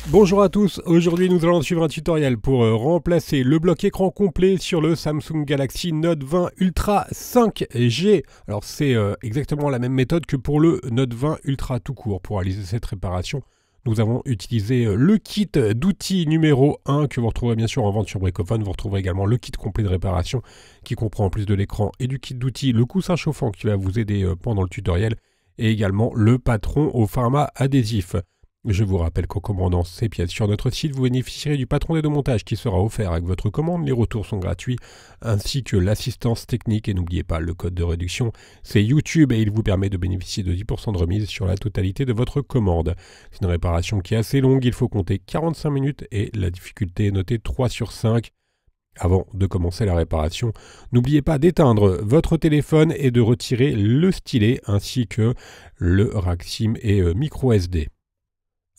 Bonjour à tous, aujourd'hui nous allons suivre un tutoriel pour remplacer le bloc écran complet sur le Samsung Galaxy Note 20 Ultra 5G. Alors c'est exactement la même méthode que pour le Note 20 Ultra tout court. Pour réaliser cette réparation, nous avons utilisé le kit d'outils numéro 1 que vous retrouverez bien sûr en vente sur Bricophone. Vous retrouverez également le kit complet de réparation qui comprend en plus de l'écran et du kit d'outils le coussin chauffant qui va vous aider pendant le tutoriel et également le patron au format adhésif. Je vous rappelle qu'en commandant ces pièces sur notre site, vous bénéficierez du patron d'aide au montage qui sera offert avec votre commande. Les retours sont gratuits, ainsi que l'assistance technique. Et n'oubliez pas, le code de réduction, c'est YouTube et il vous permet de bénéficier de 10% de remise sur la totalité de votre commande. C'est une réparation qui est assez longue, il faut compter 45 minutes et la difficulté est notée 3 sur 5. Avant de commencer la réparation, n'oubliez pas d'éteindre votre téléphone et de retirer le stylet ainsi que le rack SIM et micro SD.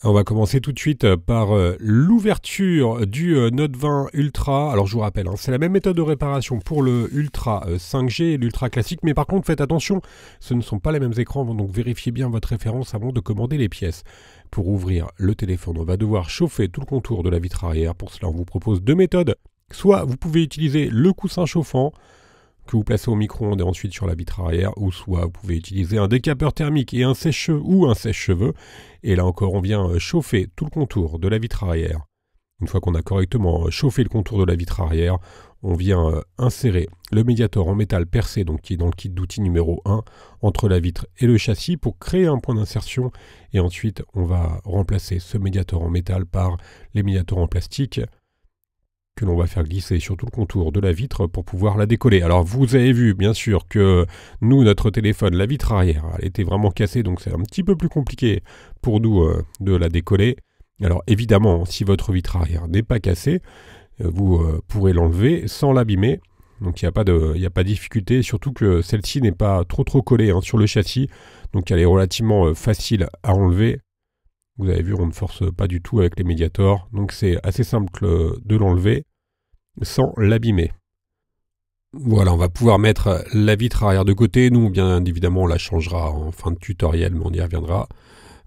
On va commencer tout de suite par l'ouverture du Note 20 Ultra. Alors je vous rappelle, c'est la même méthode de réparation pour le Ultra 5G et l'Ultra classique, mais par contre faites attention, ce ne sont pas les mêmes écrans, donc vérifiez bien votre référence avant de commander les pièces. Pour ouvrir le téléphone, on va devoir chauffer tout le contour de la vitre arrière. Pour cela, on vous propose deux méthodes. Soit vous pouvez utiliser le coussin chauffant, que vous placez au micro-ondes et ensuite sur la vitre arrière, ou soit vous pouvez utiliser un décapeur thermique et un sèche-cheveux ou un sèche-cheveux. Et là encore, on vient chauffer tout le contour de la vitre arrière. Une fois qu'on a correctement chauffé le contour de la vitre arrière, on vient insérer le médiator en métal percé, donc qui est dans le kit d'outils numéro 1, entre la vitre et le châssis pour créer un point d'insertion. Et ensuite, on va remplacer ce médiator en métal par les médiators en plastique, que l'on va faire glisser sur tout le contour de la vitre pour pouvoir la décoller. Alors vous avez vu bien sûr que nous, notre téléphone, la vitre arrière, elle était vraiment cassée, donc c'est un petit peu plus compliqué pour nous de la décoller. Alors évidemment, si votre vitre arrière n'est pas cassée, vous pourrez l'enlever sans l'abîmer. Donc il n'y a pas de difficulté, surtout que celle-ci n'est pas trop collée sur le châssis, donc elle est relativement facile à enlever. Vous avez vu, on ne force pas du tout avec les médiators, donc c'est assez simple de l'enlever sans l'abîmer. Voilà, on va pouvoir mettre la vitre arrière de côté. Nous, bien évidemment, on la changera en fin de tutoriel, mais on y reviendra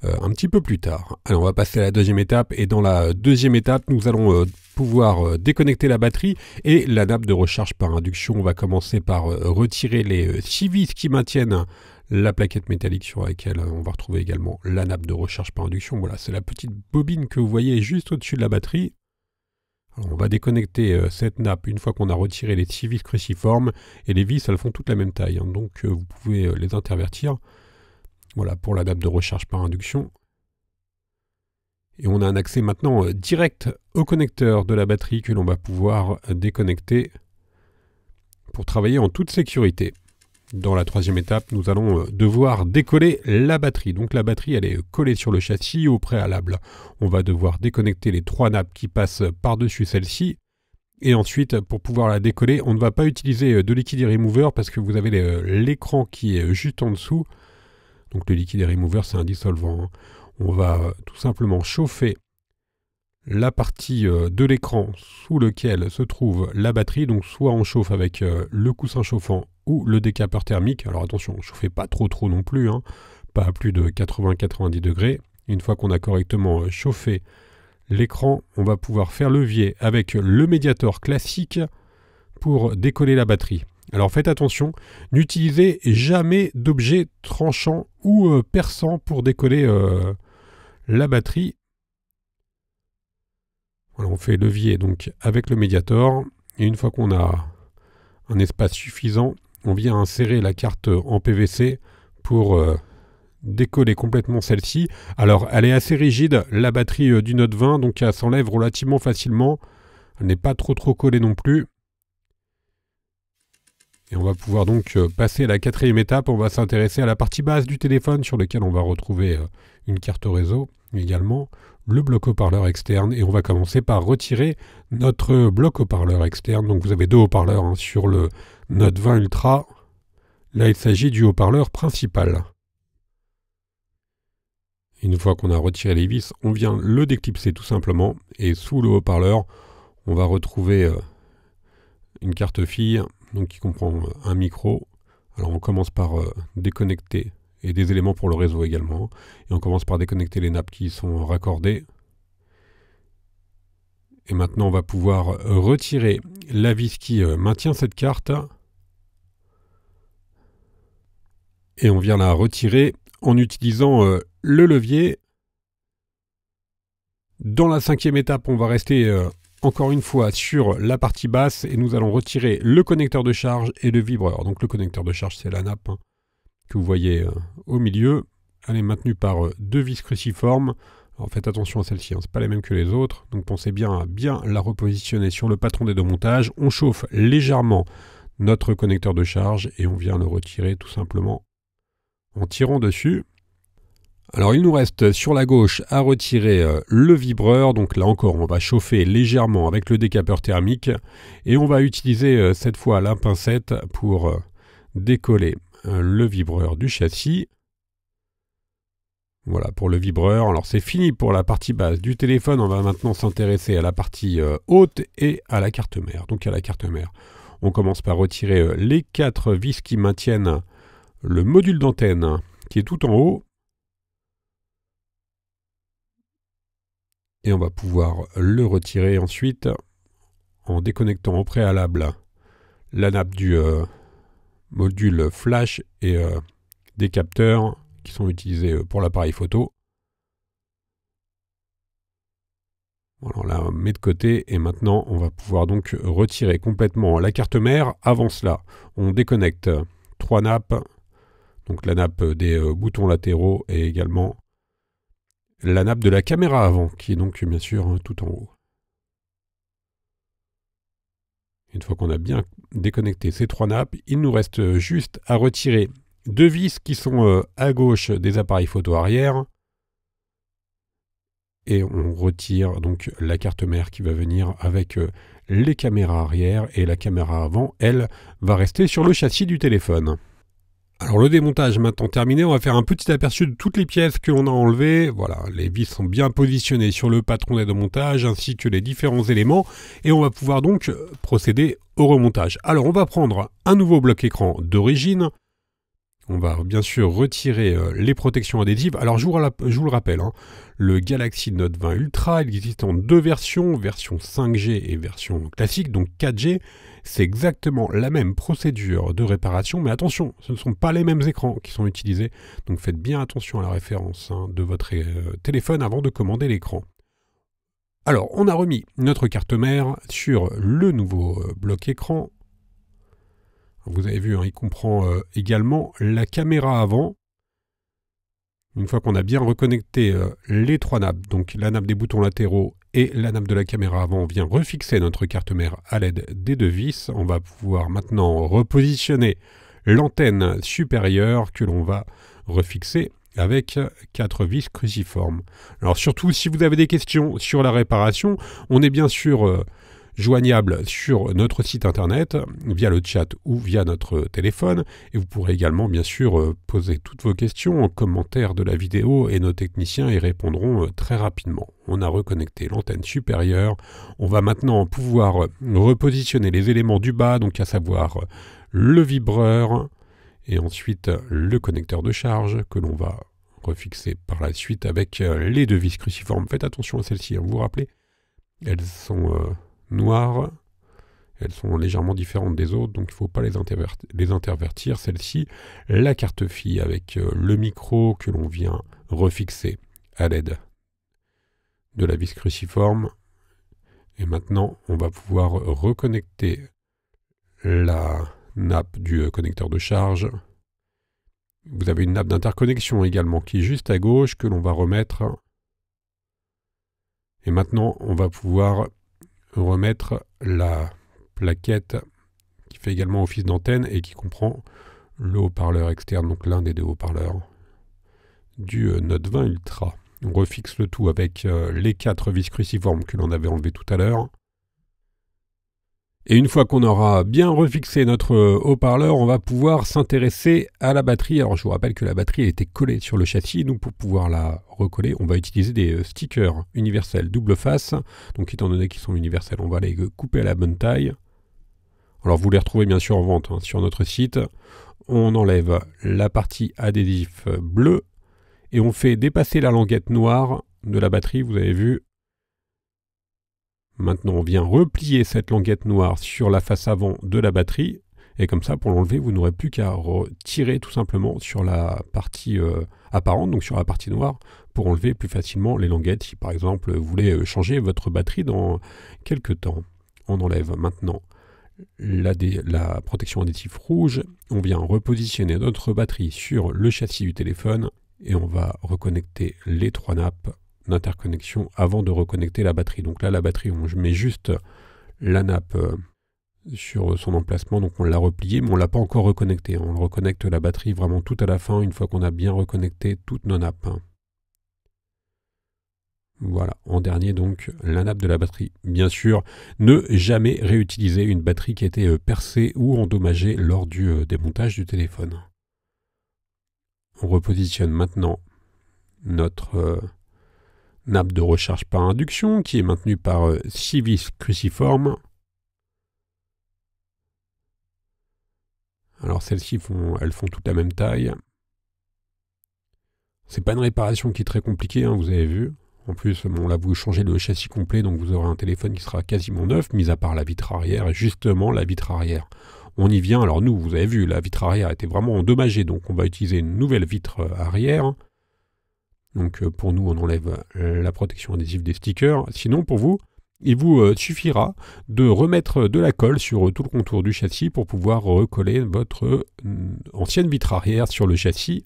un petit peu plus tard. Alors, on va passer à la deuxième étape, et dans la deuxième étape, nous allons pouvoir déconnecter la batterie et la nappe de recharge par induction. On va commencer par retirer les 6 vis qui maintiennent la plaquette métallique sur laquelle on va retrouver également la nappe de recharge par induction. Voilà, c'est la petite bobine que vous voyez juste au-dessus de la batterie. Alors, on va déconnecter cette nappe une fois qu'on a retiré les 6 vis cruciformes. Et les vis, elles font toutes la même taille, donc vous pouvez les intervertir. Voilà pour la nappe de recharge par induction. Et on a un accès maintenant direct au connecteur de la batterie que l'on va pouvoir déconnecter pour travailler en toute sécurité. Dans la troisième étape, nous allons devoir décoller la batterie. Donc la batterie, elle est collée sur le châssis au préalable. On va devoir déconnecter les 3 nappes qui passent par-dessus celle-ci. Et ensuite, pour pouvoir la décoller, on ne va pas utiliser de liquide remover parce que vous avez l'écran qui est juste en dessous. Donc le liquide remover, c'est un dissolvant. On va tout simplement chauffer la partie de l'écran sous lequel se trouve la batterie. Donc soit on chauffe avec le coussin chauffant ou le décapeur thermique. Alors attention, ne chauffez pas trop non plus, pas à plus de 80-90 degrés. Une fois qu'on a correctement chauffé l'écran, on va pouvoir faire levier avec le médiator classique pour décoller la batterie. Alors faites attention, n'utilisez jamais d'objets tranchants ou perçants pour décoller la batterie. Voilà, on fait levier donc avec le médiator et une fois qu'on a un espace suffisant, on vient insérer la carte en PVC pour décoller complètement celle-ci. Alors elle est assez rigide, la batterie du Note 20, donc elle s'enlève relativement facilement. Elle n'est pas trop collée non plus. Et on va pouvoir donc passer à la quatrième étape. On va s'intéresser à la partie basse du téléphone sur laquelle on va retrouver une carte réseau, également le bloc haut-parleur externe. Et on va commencer par retirer notre bloc haut-parleur externe. Donc vous avez deux haut-parleurs sur le Note 20 Ultra. Là, il s'agit du haut-parleur principal. Une fois qu'on a retiré les vis, on vient le déclipser tout simplement. Et sous le haut-parleur, on va retrouver une carte fille, donc qui comprend un micro. Alors on commence par déconnecter, et des éléments pour le réseau également. Et on commence par déconnecter les nappes qui sont raccordées. Et maintenant, on va pouvoir retirer la vis qui maintient cette carte. Et on vient la retirer en utilisant le levier. Dans la 5e étape, on va rester encore une fois sur la partie basse et nous allons retirer le connecteur de charge et le vibreur. Donc le connecteur de charge, c'est la nappe que vous voyez au milieu. Elle est maintenue par 2 vis cruciformes. Alors faites attention à celle-ci, ce n'est pas les mêmes que les autres. Donc pensez bien à bien la repositionner sur le patron des 2 montages. On chauffe légèrement notre connecteur de charge et on vient le retirer tout simplement en tirant dessus. Alors il nous reste sur la gauche à retirer le vibreur, donc là encore on va chauffer légèrement avec le décapeur thermique et on va utiliser cette fois la pincette pour décoller le vibreur du châssis. Voilà pour le vibreur. Alors c'est fini pour la partie basse du téléphone, on va maintenant s'intéresser à la partie haute et à la carte mère. Donc à la carte mère, on commence par retirer les 4 vis qui maintiennent le module d'antenne qui est tout en haut. Et on va pouvoir le retirer ensuite en déconnectant au préalable la nappe du module flash et des capteurs qui sont utilisés pour l'appareil photo. Voilà, on la met de côté et maintenant on va pouvoir donc retirer complètement la carte mère. Avant cela, on déconnecte 3 nappes, donc la nappe des boutons latéraux et également la nappe de la caméra avant, qui est donc bien sûr tout en haut. Une fois qu'on a bien déconnecté ces 3 nappes, il nous reste juste à retirer 2 vis qui sont à gauche des appareils photo arrière. Et on retire donc la carte mère qui va venir avec les caméras arrière et la caméra avant, elle, va rester sur le châssis du téléphone. Alors le démontage maintenant terminé, on va faire un petit aperçu de toutes les pièces que l'on a enlevées. Voilà, les vis sont bien positionnées sur le patron d'aide au montage ainsi que les différents éléments et on va pouvoir donc procéder au remontage. Alors on va prendre un nouveau bloc écran d'origine. On va bien sûr retirer les protections adhésives. Alors je vous le rappelle, le Galaxy Note 20 Ultra, il existe en 2 versions, version 5G et version classique, donc 4G. C'est exactement la même procédure de réparation, mais attention, ce ne sont pas les mêmes écrans qui sont utilisés. Donc faites bien attention à la référence de votre téléphone avant de commander l'écran. Alors on a remis notre carte mère sur le nouveau bloc écran. Vous avez vu, il comprend également la caméra avant. Une fois qu'on a bien reconnecté les 3 nappes, donc la nappe des boutons latéraux et la nappe de la caméra avant, on vient refixer notre carte mère à l'aide des 2 vis. On va pouvoir maintenant repositionner l'antenne supérieure que l'on va refixer avec 4 vis cruciformes. Alors surtout, si vous avez des questions sur la réparation, on est bien sûr joignable sur notre site internet via le chat ou via notre téléphone et vous pourrez également bien sûr poser toutes vos questions en commentaire de la vidéo et nos techniciens y répondront très rapidement. On a reconnecté l'antenne supérieure, on va maintenant pouvoir repositionner les éléments du bas, donc à savoir le vibreur et ensuite le connecteur de charge que l'on va refixer par la suite avec les 2 vis cruciformes. Faites attention à celles-ci, vous vous rappelez, elles sont noires, elles sont légèrement différentes des autres, donc il ne faut pas les intervertir. Celle-ci, la carte fille avec le micro que l'on vient refixer à l'aide de la vis cruciforme. Et maintenant, on va pouvoir reconnecter la nappe du connecteur de charge. Vous avez une nappe d'interconnexion également qui est juste à gauche que l'on va remettre. Et maintenant, on va pouvoir remettre la plaquette qui fait également office d'antenne et qui comprend le haut-parleur externe, donc l'un des 2 haut-parleurs du Note 20 Ultra. On refixe le tout avec les 4 vis cruciformes que l'on avait enlevées tout à l'heure. Et une fois qu'on aura bien refixé notre haut-parleur, on va pouvoir s'intéresser à la batterie. Alors je vous rappelle que la batterie était collée sur le châssis. Nous, pour pouvoir la recoller, on va utiliser des stickers universels double face. Donc étant donné qu'ils sont universels, on va les couper à la bonne taille. Alors vous les retrouvez bien sûr en vente sur notre site. On enlève la partie adhésif bleu et on fait dépasser la languette noire de la batterie, vous avez vu. Maintenant, on vient replier cette languette noire sur la face avant de la batterie. Et comme ça, pour l'enlever, vous n'aurez plus qu'à tirer tout simplement sur la partie apparente, donc sur la partie noire, pour enlever plus facilement les languettes. Si par exemple, vous voulez changer votre batterie dans quelques temps. On enlève maintenant la protection adhésive rouge. On vient repositionner notre batterie sur le châssis du téléphone. Et on va reconnecter les 3 nappes d'interconnexion avant de reconnecter la batterie. Donc là, la batterie, on met juste la nappe sur son emplacement, donc on l'a replié, mais on ne l'a pas encore reconnecté. On reconnecte la batterie vraiment tout à la fin, une fois qu'on a bien reconnecté toutes nos nappes. Voilà, en dernier donc, la nappe de la batterie. Bien sûr, ne jamais réutiliser une batterie qui a été percée ou endommagée lors du démontage du téléphone. On repositionne maintenant notre nappe de recharge par induction qui est maintenue par 6 vis cruciformes. Alors celles-ci elles font toute la même taille. C'est pas une réparation qui est très compliquée, hein, vous avez vu. En plus, bon, là vous changez le châssis complet, donc vous aurez un téléphone qui sera quasiment neuf, mis à part la vitre arrière, et justement la vitre arrière. On y vient, alors nous, vous avez vu, la vitre arrière était vraiment endommagée, donc on va utiliser une nouvelle vitre arrière. Donc pour nous, on enlève la protection adhésive des stickers. Sinon, pour vous, il vous suffira de remettre de la colle sur tout le contour du châssis pour pouvoir recoller votre ancienne vitre arrière sur le châssis.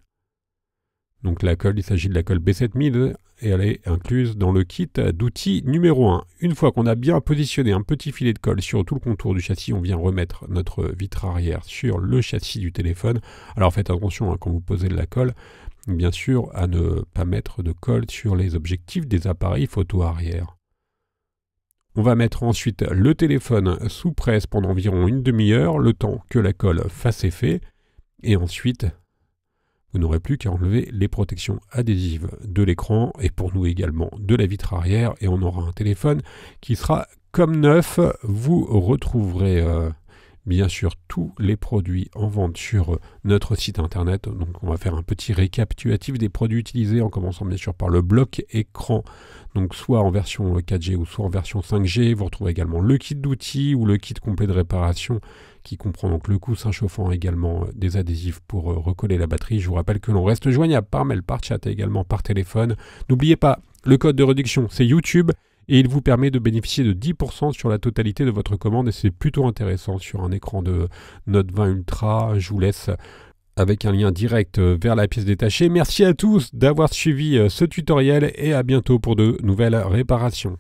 Donc la colle, il s'agit de la colle B7000 et elle est incluse dans le kit d'outils numéro 1. Une fois qu'on a bien positionné un petit filet de colle sur tout le contour du châssis, on vient remettre notre vitre arrière sur le châssis du téléphone. Alors faites attention hein, quand vous posez de la colle, bien sûr à ne pas mettre de colle sur les objectifs des appareils photo arrière. On va mettre ensuite le téléphone sous presse pendant environ une demi-heure, le temps que la colle fasse effet, et ensuite vous n'aurez plus qu'à enlever les protections adhésives de l'écran et pour nous également de la vitre arrière et on aura un téléphone qui sera comme neuf. Vous retrouverez bien sûr tous les produits en vente sur notre site internet. Donc on va faire un petit récapitulatif des produits utilisés en commençant bien sûr par le bloc écran. Donc soit en version 4G ou soit en version 5G. Vous retrouvez également le kit d'outils ou le kit complet de réparation qui comprend donc le coussin chauffant également des adhésifs pour recoller la batterie. Je vous rappelle que l'on reste joignable par mail, par chat et également par téléphone. N'oubliez pas, le code de réduction c'est YouTube et il vous permet de bénéficier de 10% sur la totalité de votre commande et c'est plutôt intéressant sur un écran de Note 20 Ultra. Je vous laisse avec un lien direct vers la pièce détachée. Merci à tous d'avoir suivi ce tutoriel et à bientôt pour de nouvelles réparations.